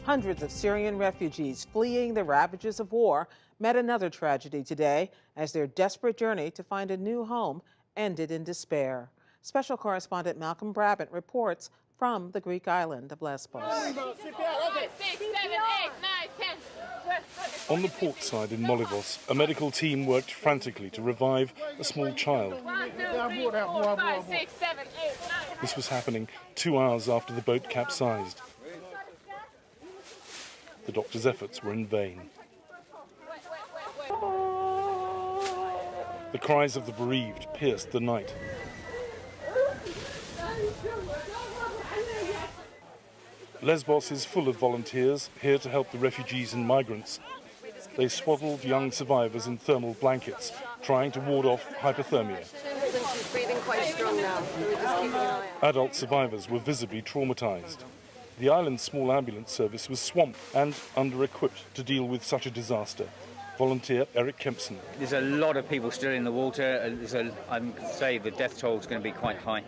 Hundreds of Syrian refugees fleeing the ravages of war met another tragedy today as their desperate journey to find a new home ended in despair. Special correspondent Malcolm Brabant reports from the Greek island of Lesbos. On the port side in Malevos, a medical team worked frantically to revive a small child. 1, 2, 3, 4, 5, 6, 7, 8, 9. This was happening 2 hours after the boat capsized. The doctor's efforts were in vain. The cries of the bereaved pierced the night. Lesbos is full of volunteers here to help the refugees and migrants. They swaddled young survivors in thermal blankets, trying to ward off hypothermia. She's breathing quite strong now, so we're just keeping an eye on her. Adult survivors were visibly traumatized. The island's small ambulance service was swamped and under-equipped to deal with such a disaster. Volunteer Eric Kempson. There's a lot of people still in the water. I'm say the death toll is going to be quite high.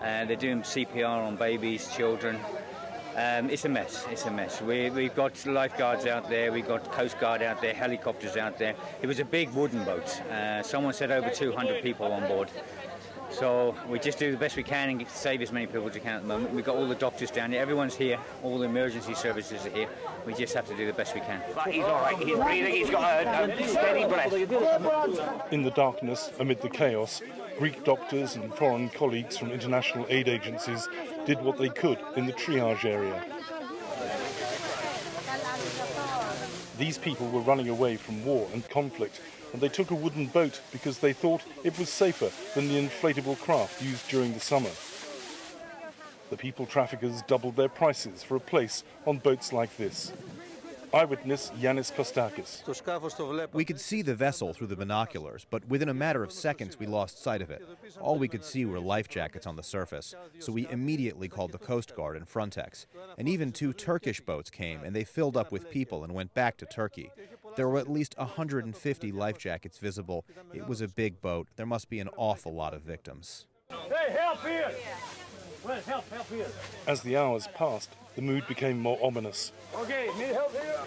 They're doing CPR on babies, children. It's a mess. It's a mess. We've got lifeguards out there. We've got Coast Guard out there, helicopters out there. It was a big wooden boat. Someone said over 200 people on board. So we just do the best we can and save as many people as we can at the moment. We've got all the doctors down here. Everyone's here. All the emergency services are here. We just have to do the best we can. But he's all right. He's breathing. He's got a steady breath. In the darkness, amid the chaos, Greek doctors and foreign colleagues from international aid agencies did what they could in the triage area. These people were running away from war and conflict, and they took a wooden boat because they thought it was safer than the inflatable craft used during the summer. The people traffickers doubled their prices for a place on boats like this. Eyewitness Yanis Kostakis. We could see the vessel through the binoculars, but within a matter of seconds we lost sight of it. All we could see were life jackets on the surface, so we immediately called the Coast Guard and Frontex. And even 2 Turkish boats came, and they filled up with people and went back to Turkey. There were at least 150 life jackets visible. It was a big boat. There must be an awful lot of victims. Hey, help here! Well, help here. As the hours passed, the mood became more ominous. Okay, need help here?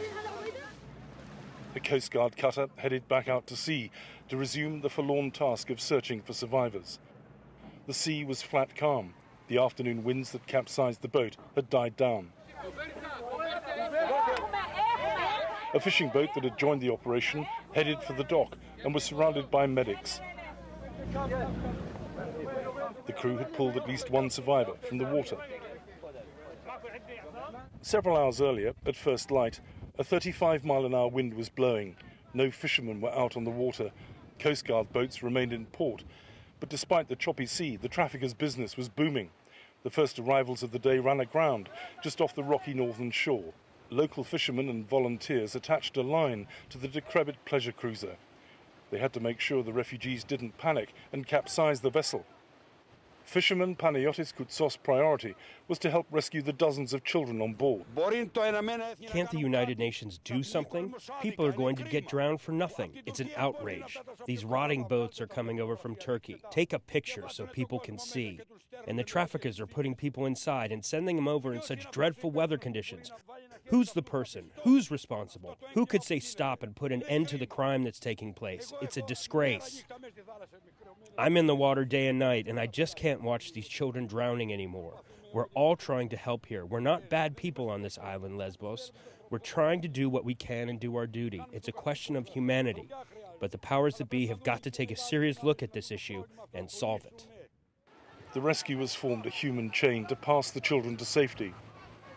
The Coast Guard cutter headed back out to sea to resume the forlorn task of searching for survivors. The sea was flat calm. The afternoon winds that capsized the boat had died down. A fishing boat that had joined the operation headed for the dock and was surrounded by medics. The crew had pulled at least 1 survivor from the water. Several hours earlier, at first light, a 35-mile-an-hour wind was blowing. No fishermen were out on the water. Coast Guard boats remained in port. But despite the choppy sea, the traffickers' business was booming. The first arrivals of the day ran aground, just off the rocky northern shore. Local fishermen and volunteers attached a line to the decrepit pleasure cruiser. They had to make sure the refugees didn't panic and capsize the vessel. Fisherman Panayotis Koutsos' priority was to help rescue the dozens of children on board. Can't the United Nations do something? People are going to get drowned for nothing. It's an outrage. These rotting boats are coming over from Turkey. Take a picture so people can see. And the traffickers are putting people inside and sending them over in such dreadful weather conditions. Who's the person? Who's responsible? Who could say stop and put an end to the crime that's taking place? It's a disgrace. I'm in the water day and night, and I just can't watch these children drowning anymore. We're all trying to help here. We're not bad people on this island, Lesbos. We're trying to do what we can and do our duty. It's a question of humanity. But the powers that be have got to take a serious look at this issue and solve it. The rescuers formed a human chain to pass the children to safety.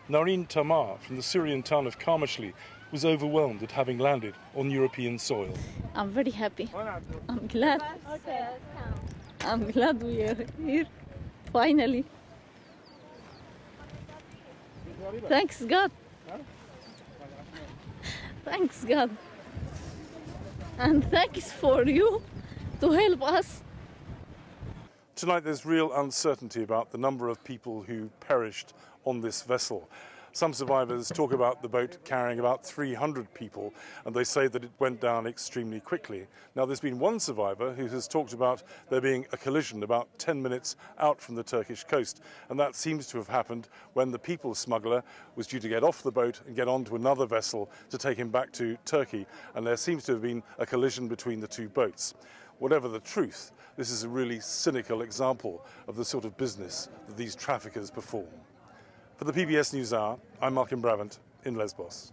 Nareen Tamar from the Syrian town of Karmashli was overwhelmed at having landed on European soil. I'm very happy. I'm glad. I'm glad we are here, finally. Thanks God. Thanks God. And thanks for you to help us. Tonight there's real uncertainty about the number of people who perished on this vessel. Some survivors talk about the boat carrying about 300 people, and they say that it went down extremely quickly. Now, there's been one survivor who has talked about there being a collision about 10 minutes out from the Turkish coast, and that seems to have happened when the people smuggler was due to get off the boat and get onto another vessel to take him back to Turkey, and there seems to have been a collision between the two boats. Whatever the truth, this is a really cynical example of the sort of business that these traffickers perform. For the PBS NewsHour, I'm Malcolm Brabant in Lesbos.